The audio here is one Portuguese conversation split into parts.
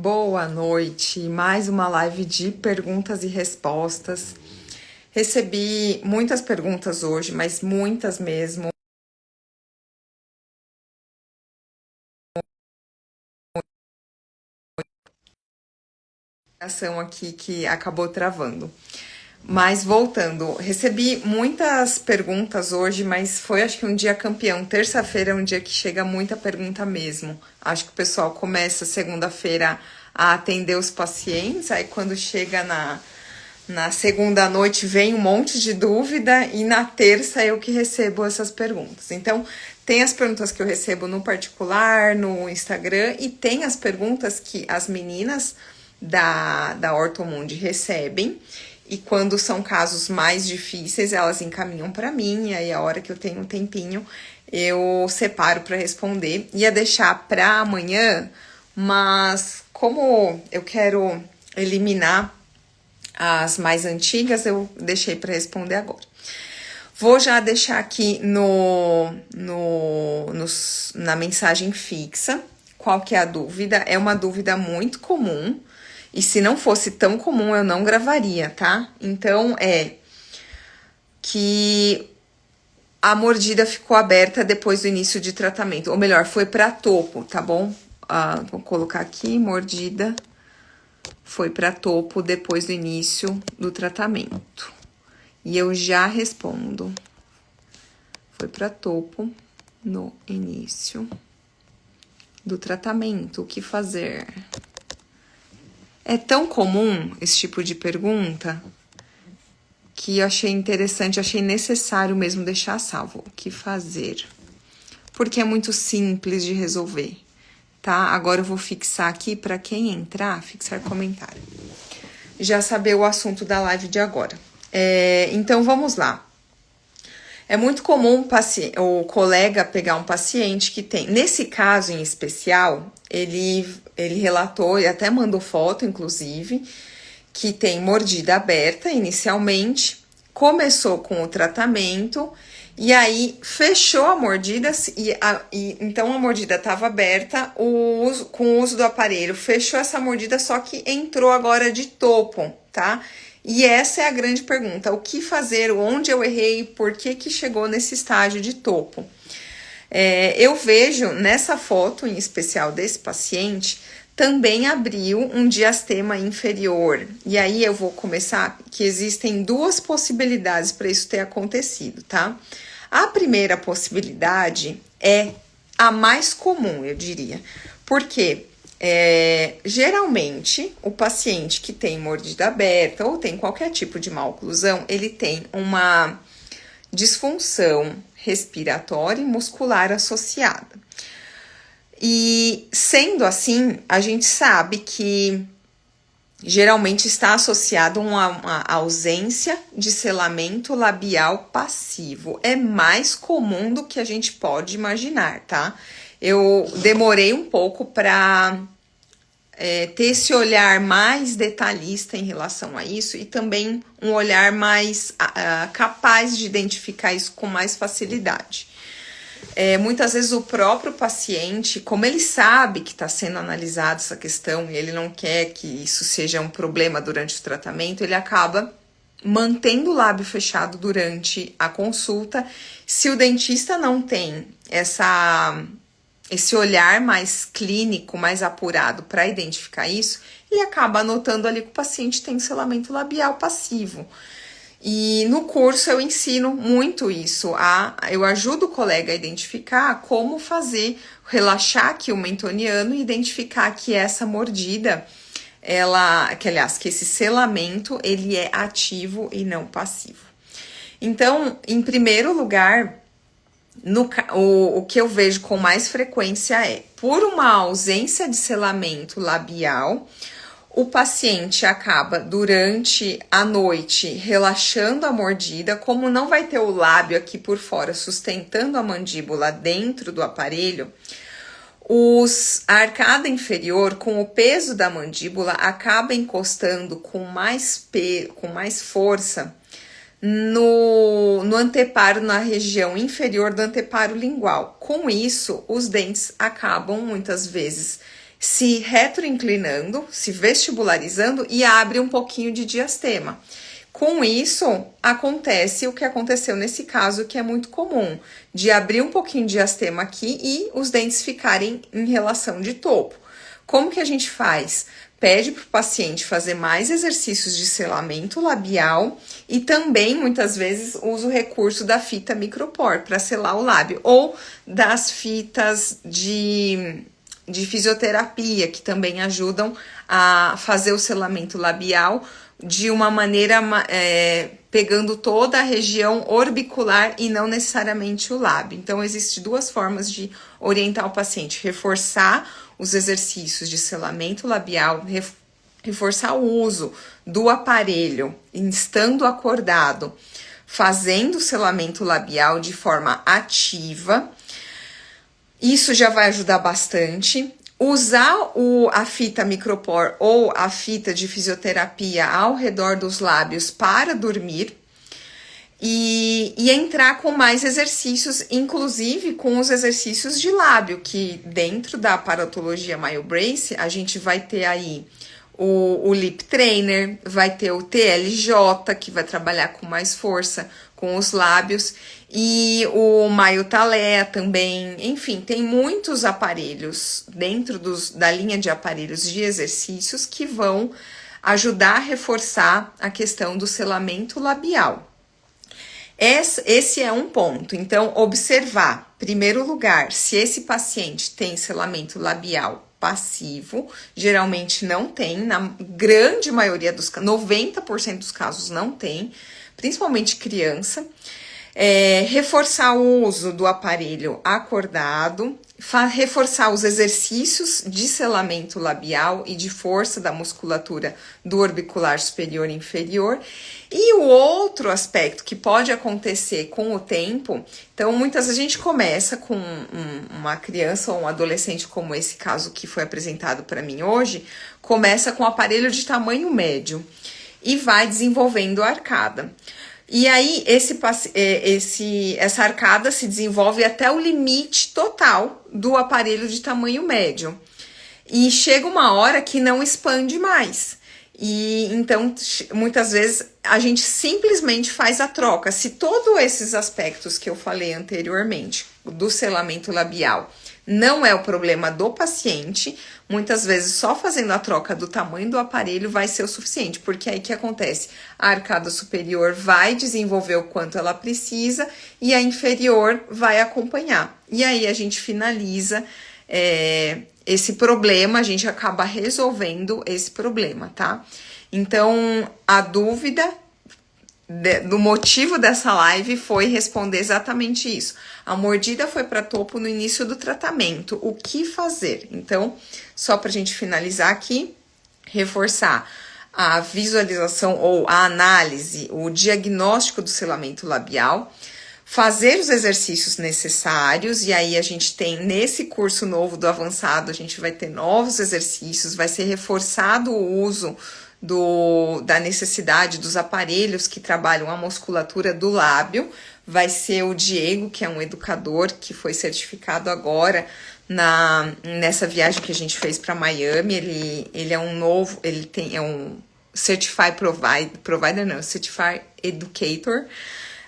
Boa noite, mais uma live de perguntas e respostas. Recebi muitas perguntas hoje, mas muitas mesmo. Ação aqui que acabou travando. Mas voltando, recebi muitas perguntas hoje, mas foi acho que um dia campeão. Terça-feira é um dia que chega muita pergunta mesmo. Acho que o pessoal começa segunda-feira a atender os pacientes, aí quando chega na segunda noite vem um monte de dúvida e na terça eu que recebo essas perguntas. Então, tem as perguntas que eu recebo no particular, no Instagram, e tem as perguntas que as meninas da Ortomundi recebem. E quando são casos mais difíceis, elas encaminham para mim, e aí a hora que eu tenho um tempinho, eu separo para responder. Ia deixar para amanhã, mas como eu quero eliminar as mais antigas, eu deixei para responder agora. Vou já deixar aqui na mensagem fixa qual que é a dúvida. É uma dúvida muito comum. E se não fosse tão comum, eu não gravaria, tá? Então, é que a mordida ficou aberta depois do início de tratamento. Ou melhor, foi para topo, tá bom? Vou colocar aqui, mordida foi para topo depois do início do tratamento. E eu já respondo. Foi para topo no início do tratamento. O que fazer? É tão comum esse tipo de pergunta que eu achei interessante, achei necessário mesmo deixar salvo. O que fazer? Porque é muito simples de resolver, tá? Agora eu vou fixar aqui para quem entrar, fixar comentário. Já saber o assunto da live de agora. Então vamos lá. É muito comum o colega pegar um paciente que tem, nesse caso em especial, ele relatou e até mandou foto, inclusive, que tem mordida aberta inicialmente, começou com o tratamento e aí fechou a mordida, então a mordida estava aberta, com o uso do aparelho, fechou essa mordida, só que entrou agora de topo, tá? E essa é a grande pergunta, o que fazer, onde eu errei, por que chegou nesse estágio de topo? Eu vejo nessa foto em especial desse paciente, também abriu um diastema inferior. E aí eu vou começar que existem duas possibilidades para isso ter acontecido, tá? A primeira possibilidade é a mais comum, eu diria. Porque geralmente o paciente que tem mordida aberta ou tem qualquer tipo de maloclusão, ele tem uma disfunção respiratória e muscular associada. E sendo assim, a gente sabe que geralmente está associado a uma ausência de selamento labial passivo. É mais comum do que a gente pode imaginar, tá? Eu demorei um pouco para ter esse olhar mais detalhista em relação a isso e também um olhar mais capaz de identificar isso com mais facilidade. Muitas vezes o próprio paciente, como ele sabe que está sendo analisada essa questão e ele não quer que isso seja um problema durante o tratamento, ele acaba mantendo o lábio fechado durante a consulta. Se o dentista não tem esse olhar mais clínico, mais apurado para identificar isso, ele acaba anotando ali que o paciente tem selamento labial passivo. E no curso eu ensino muito isso, eu ajudo o colega a identificar como fazer, relaxar aqui o mentoniano e identificar que essa mordida, que esse selamento, ele é ativo e não passivo. Então, em primeiro lugar, o que eu vejo com mais frequência é, por uma ausência de selamento labial, o paciente acaba durante a noite relaxando a mordida, como não vai ter o lábio aqui por fora sustentando a mandíbula dentro do aparelho, a arcada inferior, com o peso da mandíbula, acaba encostando com mais força no anteparo, na região inferior do anteparo lingual. Com isso, os dentes acabam muitas vezes se retroinclinando, se vestibularizando e abre um pouquinho de diastema. Com isso, acontece o que aconteceu nesse caso, que é muito comum, de abrir um pouquinho de diastema aqui e os dentes ficarem em relação de topo. Como que a gente faz? Pede para o paciente fazer mais exercícios de selamento labial e também, muitas vezes, usa o recurso da fita micropor para selar o lábio, ou das fitas de fisioterapia, que também ajudam a fazer o selamento labial de uma maneira pegando toda a região orbicular e não necessariamente o lábio. Então, existem duas formas de orientar o paciente: reforçar os exercícios de selamento labial, reforçar o uso do aparelho estando acordado, fazendo o selamento labial de forma ativa. Isso já vai ajudar bastante. Usar a fita micropor ou a fita de fisioterapia ao redor dos lábios para dormir e entrar com mais exercícios, inclusive com os exercícios de lábio, que dentro da aparatologia MyoBrace a gente vai ter aí o Lip Trainer, vai ter o TLJ, que vai trabalhar com mais força com os lábios, e o Myotalea também. Enfim, tem muitos aparelhos dentro da linha de aparelhos de exercícios que vão ajudar a reforçar a questão do selamento labial. Esse é um ponto. Então, observar, em primeiro lugar, se esse paciente tem selamento labial passivo. Geralmente não tem, na grande maioria dos casos, 90% dos casos não tem, principalmente criança. Reforçar o uso do aparelho acordado, reforçar os exercícios de selamento labial e de força da musculatura do orbicular superior e inferior. E o outro aspecto que pode acontecer com o tempo, então muitas vezes a gente começa com uma criança ou um adolescente, como esse caso que foi apresentado para mim hoje, começa com aparelho de tamanho médio e vai desenvolvendo a arcada. E aí, essa arcada se desenvolve até o limite total do aparelho de tamanho médio. E chega uma hora que não expande mais. E então, muitas vezes, a gente simplesmente faz a troca. Se todos esses aspectos que eu falei anteriormente, do selamento labial, não é o problema do paciente, muitas vezes só fazendo a troca do tamanho do aparelho vai ser o suficiente, porque aí que acontece? A arcada superior vai desenvolver o quanto ela precisa e a inferior vai acompanhar. E aí a gente finaliza esse problema, a gente acaba resolvendo esse problema, tá? Então, a dúvida do motivo dessa live foi responder exatamente isso. A mordida foi para topo no início do tratamento. O que fazer? Então, só para a gente finalizar aqui, reforçar a visualização ou a análise, o diagnóstico do selamento labial, fazer os exercícios necessários, e aí a gente tem nesse curso novo do avançado, a gente vai ter novos exercícios, vai ser reforçado o uso da necessidade dos aparelhos que trabalham a musculatura do lábio. Vai ser o Diego, que é um educador que foi certificado agora nessa viagem que a gente fez para Miami. Ele é um Certified Provider, não, Certified Educator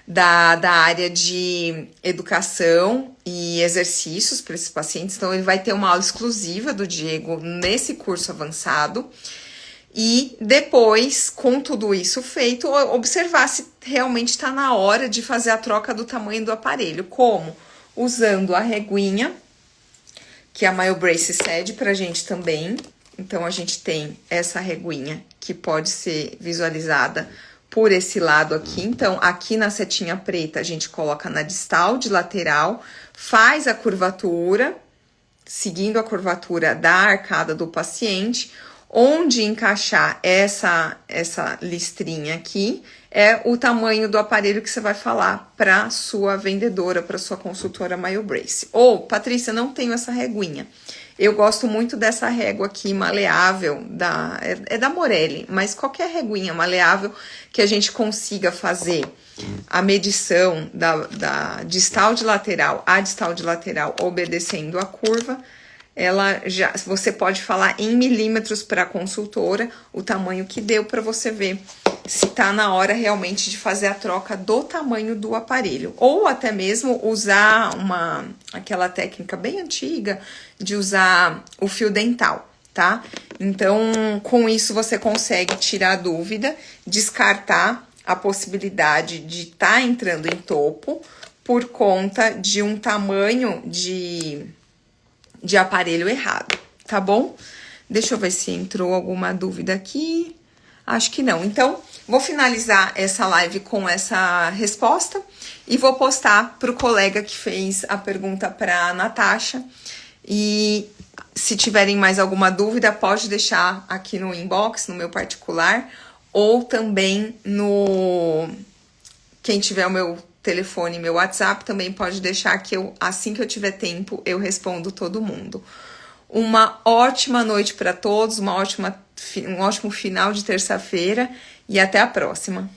da área de educação e exercícios para esses pacientes. Então, ele vai ter uma aula exclusiva do Diego nesse curso avançado. E depois, com tudo isso feito, observar se realmente está na hora de fazer a troca do tamanho do aparelho. Como? Usando a reguinha, que a MyoBrace cede pra gente também. Então, a gente tem essa reguinha que pode ser visualizada por esse lado aqui. Então, aqui na setinha preta, a gente coloca na distal de lateral, faz a curvatura, seguindo a curvatura da arcada do paciente. Onde encaixar essa listrinha aqui é o tamanho do aparelho que você vai falar para sua vendedora, para sua consultora MyoBrace. Ou, Patrícia, não tenho essa reguinha. Eu gosto muito dessa régua aqui maleável, é da Morelli, mas qualquer reguinha maleável que a gente consiga fazer a medição da distal de lateral a distal de lateral obedecendo a curva, você pode falar em milímetros para a consultora o tamanho que deu para você ver se tá na hora realmente de fazer a troca do tamanho do aparelho, ou até mesmo usar aquela técnica bem antiga de usar o fio dental, tá? Então, com isso você consegue tirar a dúvida, descartar a possibilidade de estar entrando em topo por conta de um tamanho de aparelho errado, tá bom? Deixa eu ver se entrou alguma dúvida aqui. Acho que não. Então, vou finalizar essa live com essa resposta e vou postar pro colega que fez a pergunta pra Natasha. E se tiverem mais alguma dúvida, pode deixar aqui no inbox, no meu particular, ou também quem tiver o meu telefone, meu WhatsApp, também pode deixar que assim que eu tiver tempo, eu respondo todo mundo. Uma ótima noite para todos, um ótimo final de terça-feira e até a próxima.